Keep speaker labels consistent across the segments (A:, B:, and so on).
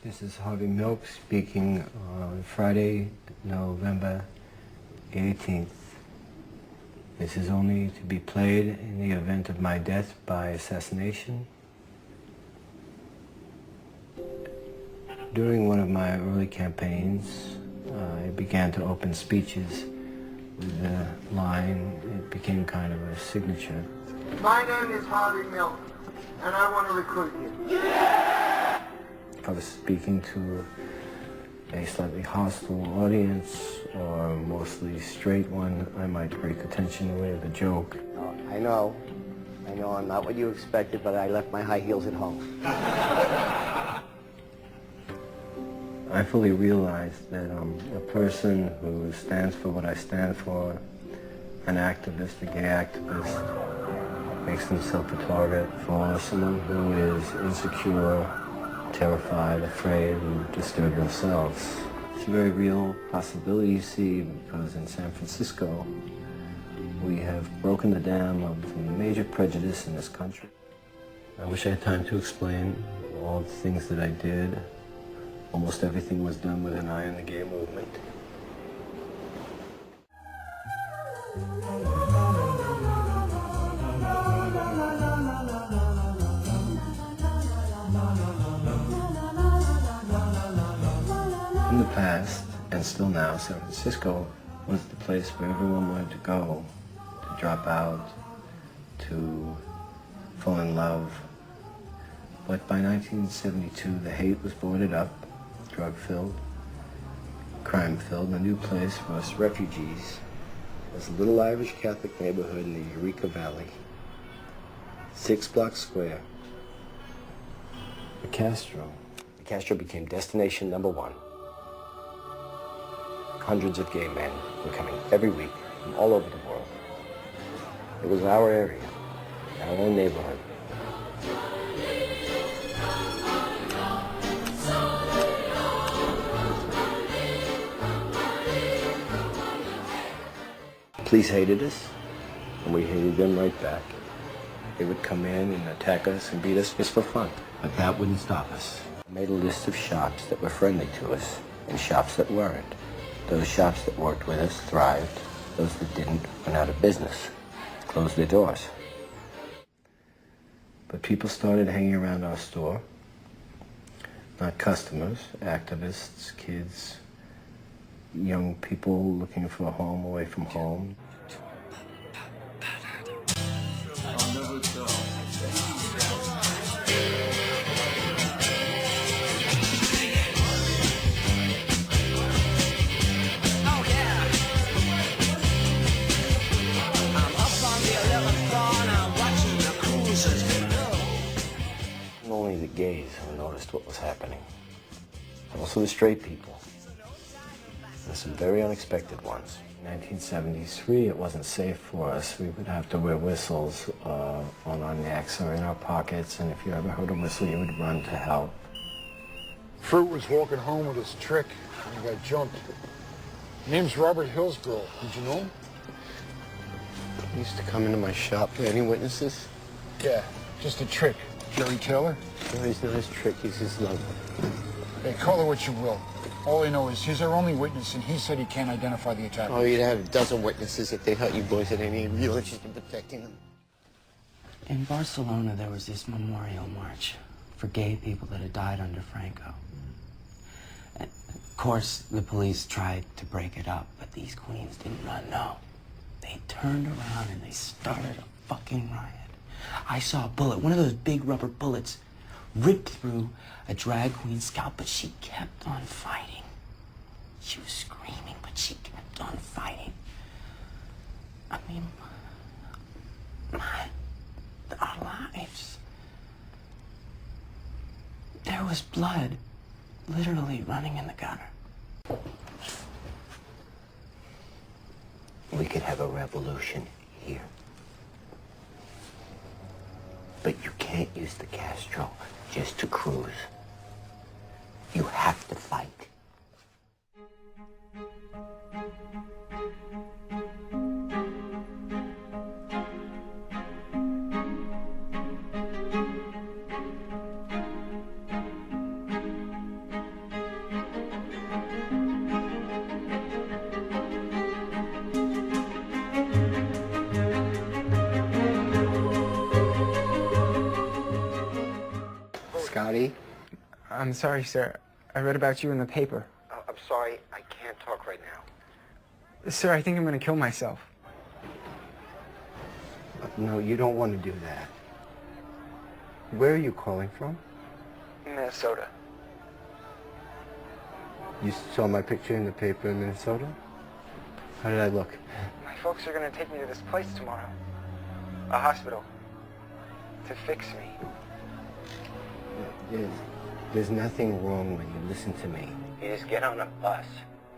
A: This is Harvey Milk speaking on Friday, November 18th. This is only to be played in the event of my death by assassination. During one of my early campaigns, I began to open speeches with the line. It became kind of a signature.
B: My name is Harvey Milk, and I want to recruit you.
A: If I was speaking to a slightly hostile audience or a mostly straight one, I might break the tension with a joke.
C: I know, I'm not what you expected, but I left my high heels at home.
A: I fully realize that a person who stands for what I stand for, an activist, a gay activist, makes himself a target for someone who is insecure, terrified, afraid, and disturbed themselves. It's a very real possibility, you see, because in San Francisco, we have broken the dam of major prejudice in this country. I wish I had time to explain all the things that I did. Almost everything was done with an eye on the gay movement. In the past, and still now, San Francisco was the place where everyone wanted to go, to drop out, to fall in love. But by 1972, the hate was boarded up, drug-filled, crime-filled. A new place for us refugees was a little Irish Catholic neighborhood in the Eureka Valley, 6 blocks square. The Castro.
C: The Castro became destination number one. Hundreds of gay men were coming every week from all over the world. It was our area, our own neighborhood.
A: Police hated us, and we hated them right back. They would come in and attack us and beat us just for fun. But that wouldn't stop us. I made a list of shops that were friendly to us and shops that weren't. Those shops that worked with us thrived. Those that didn't went out of business, closed their doors. But people started hanging around our store. Not customers, activists, kids, young people looking for a home away from home.
C: Only the gays who noticed what was happening. Also the straight people. And some very unexpected ones.
A: In 1973, it wasn't safe for us. We would have to wear whistles on our necks or in our pockets, and if you ever heard a whistle, you would run to help.
D: Fruit was walking home with his trick, and he got jumped. Name's Robert Hillsborough. Did you know him?
A: He used to come into my shop. Any witnesses?
D: Yeah, just a trick. Jerry Taylor?
A: No, he's not his trick, he's his lover.
D: Hey, call it what you will. All I know is he's our only witness, and he said he can't identify the attacker.
A: Oh, you'd have a dozen witnesses if they thought you boys had any real interest in protecting them.
E: In Barcelona, there was this memorial march for gay people that had died under Franco. And of course, the police tried to break it up, but these queens didn't run, no. They turned around and they started a fucking riot. I saw a bullet, one of those big rubber bullets, ripped through a drag queen's scalp, but she kept on fighting. She was screaming, but she kept on fighting. I mean, our lives. There was blood literally running in the gutter.
C: We could have a revolution here. But you can't use the Castro just to cruise. You have to fight.
A: Scotty?
F: I'm sorry, sir. I read about you in the paper.
A: I'm sorry, I can't talk right now.
F: Sir, I think I'm going to kill myself.
A: No, you don't want to do that. Where are you calling from?
F: Minnesota.
A: You saw my picture in the paper in Minnesota? How did I look?
F: My folks are going to take me to this place tomorrow. A hospital. To fix me.
A: There's nothing wrong when you listen to me. You just get on a bus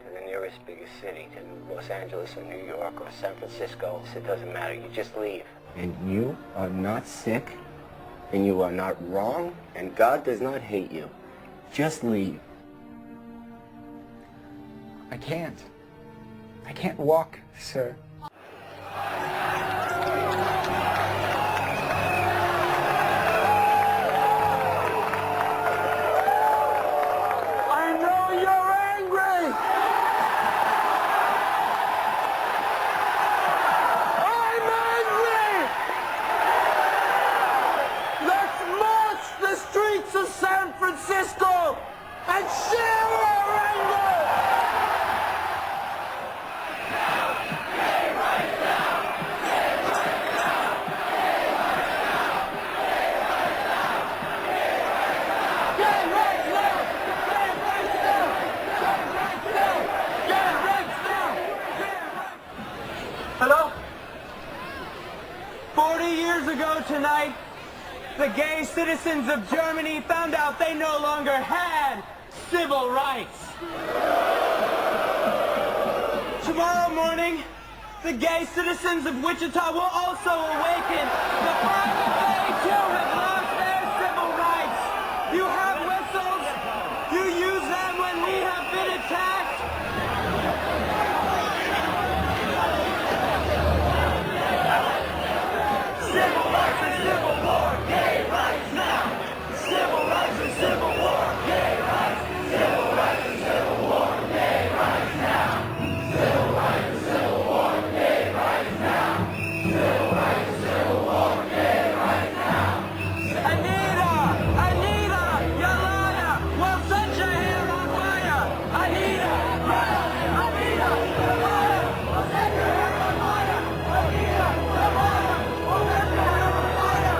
A: to the nearest biggest city, to Los Angeles or New York or San Francisco. It doesn't matter. You just leave. And you are not sick, and you are not wrong, and God does not hate you. Just leave.
F: I can't. I can't walk, sir.
G: Hello? 40 years ago tonight, the gay citizens of Germany found out they no longer had civil rights. Tomorrow morning, the gay citizens of Wichita will also awaken. The fact that they too have lost their civil rights. You have whistles. You use them when we have been attacked. Civil rights and civil war, gay rights now. Civil rights and civil war, gay rights. Civil rights and civil war, gay rights now. Civil rights and civil war, gay rights now. Civil rights and civil war, gay rights now. Anita, Yolanda, we'll set your hair on fire. Anita, Yolanda, we'll set your hair on fire. Anita, Yolanda, we'll set your hair on fire.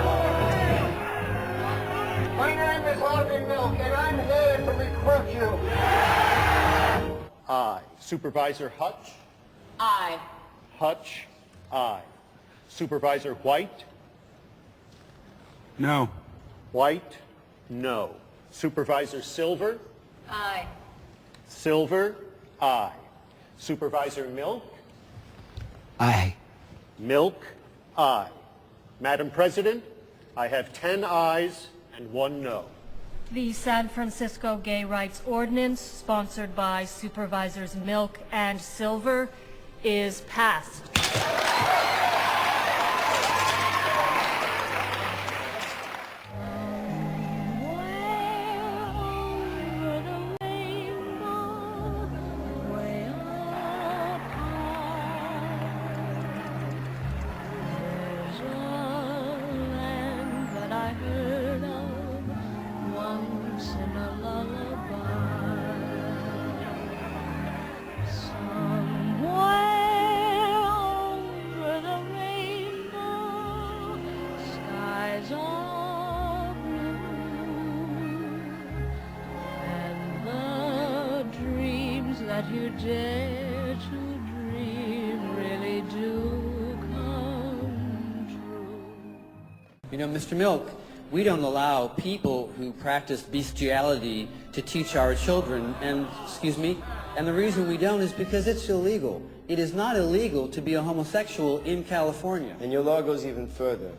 B: My name is Harvey Milk, and I'm here to recruit you.
H: Aye. Supervisor Hutch?
I: Aye.
H: Hutch? Aye. Supervisor White?
D: No.
H: White? No. Supervisor Silver?
I: Aye.
H: Silver? Aye. Supervisor Milk?
E: Aye.
H: Milk? Aye. Madam President, I have 10 ayes and 1 no.
I: The San Francisco Gay Rights Ordinance, sponsored by Supervisors Milk and Silver, is passed. That you dare to dream really do come true.
J: You know, Mr. Milk, we don't allow people who practice bestiality to teach our children, and the reason we don't is because it's illegal. It is not illegal to be a homosexual in California.
C: And your law goes even further.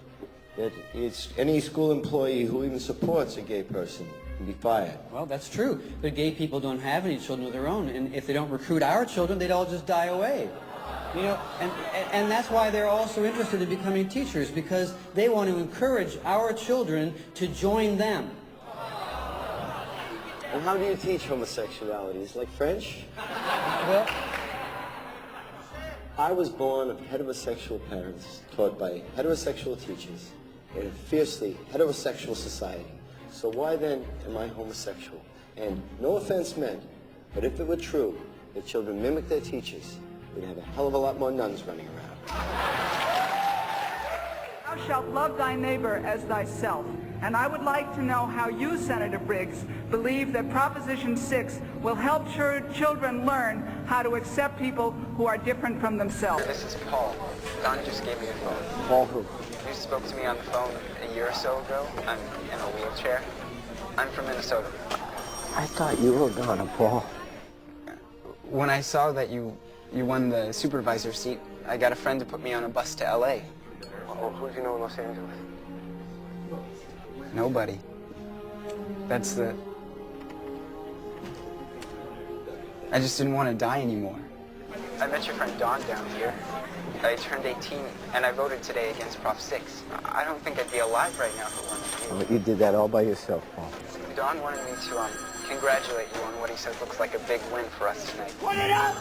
C: That it's any school employee who even supports a gay person can be fired.
J: Well, that's true. But gay people don't have any children of their own, and if they don't recruit our children, they'd all just die away. You know, and that's why they're also interested in becoming teachers, because they want to encourage our children to join them.
C: And how do you teach homosexuality? Is it like French?
J: Well,
C: I was born of heterosexual parents, taught by heterosexual teachers in a fiercely heterosexual society. So why then am I homosexual? And no offense meant, but if it were true that children mimic their teachers, we'd have a hell of a lot more nuns running around.
K: Thou shalt love thy neighbor as thyself. And I would like to know how you, Senator Briggs, believe that Proposition 6 will help children learn how to accept people who are different from themselves.
F: This is Paul. Don just gave me a phone.
C: Paul who?
F: You spoke to me on the phone a year or so ago. I'm in a wheelchair. I'm from Minnesota.
C: I thought you were gonna, Paul.
F: When I saw that you won the supervisor seat, I got a friend to put me on a bus to LA.
C: Oh, who do you know in Los Angeles?
F: Nobody. That's the... I just didn't want to die anymore. I met your friend Don down here. I turned 18 and I voted today against Prop 6. I don't think I'd be alive right now if it weren't for you.
C: You did that all by yourself, Paul.
F: Don wanted me to congratulate you on what he said looks like a big win for us tonight.
G: Put it up!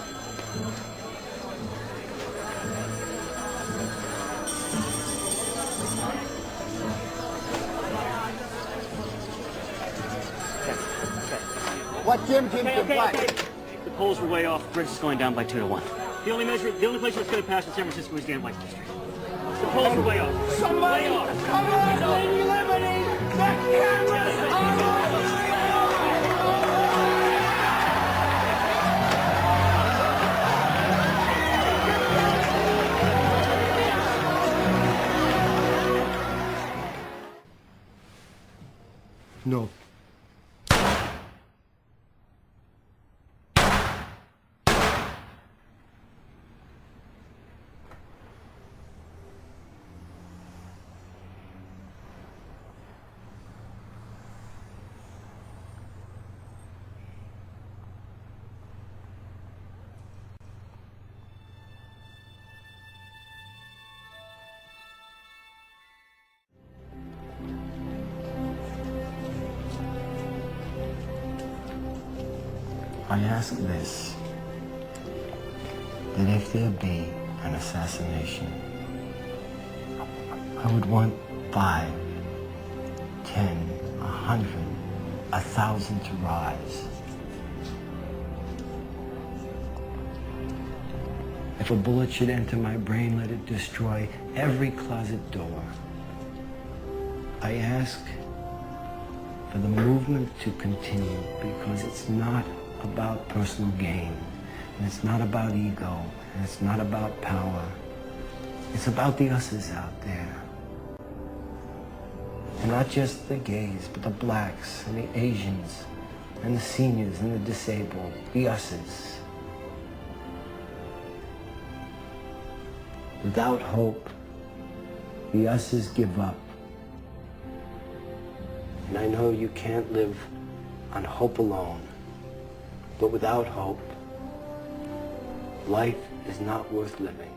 K: What, Jim? What?
L: The polls were way off. Briggs is going down by 2-1. The only place that's going to pass in San Francisco is gambling district. The polls were way off.
G: Somebody,
L: way off.
G: come on, Lady Liberty! The cameras are on!
A: No. I ask this, that if there be an assassination, I would want 5, 10, 100, 1,000 to rise. If a bullet should enter my brain, let it destroy every closet door. I ask for the movement to continue because it's not about personal gain, and it's not about ego, and it's not about power. It's about the us's out there. And not just the gays, but the blacks and the Asians and the seniors and the disabled, the us's. Without hope, the us's give up. And I know you can't live on hope alone. But without hope, life is not worth living.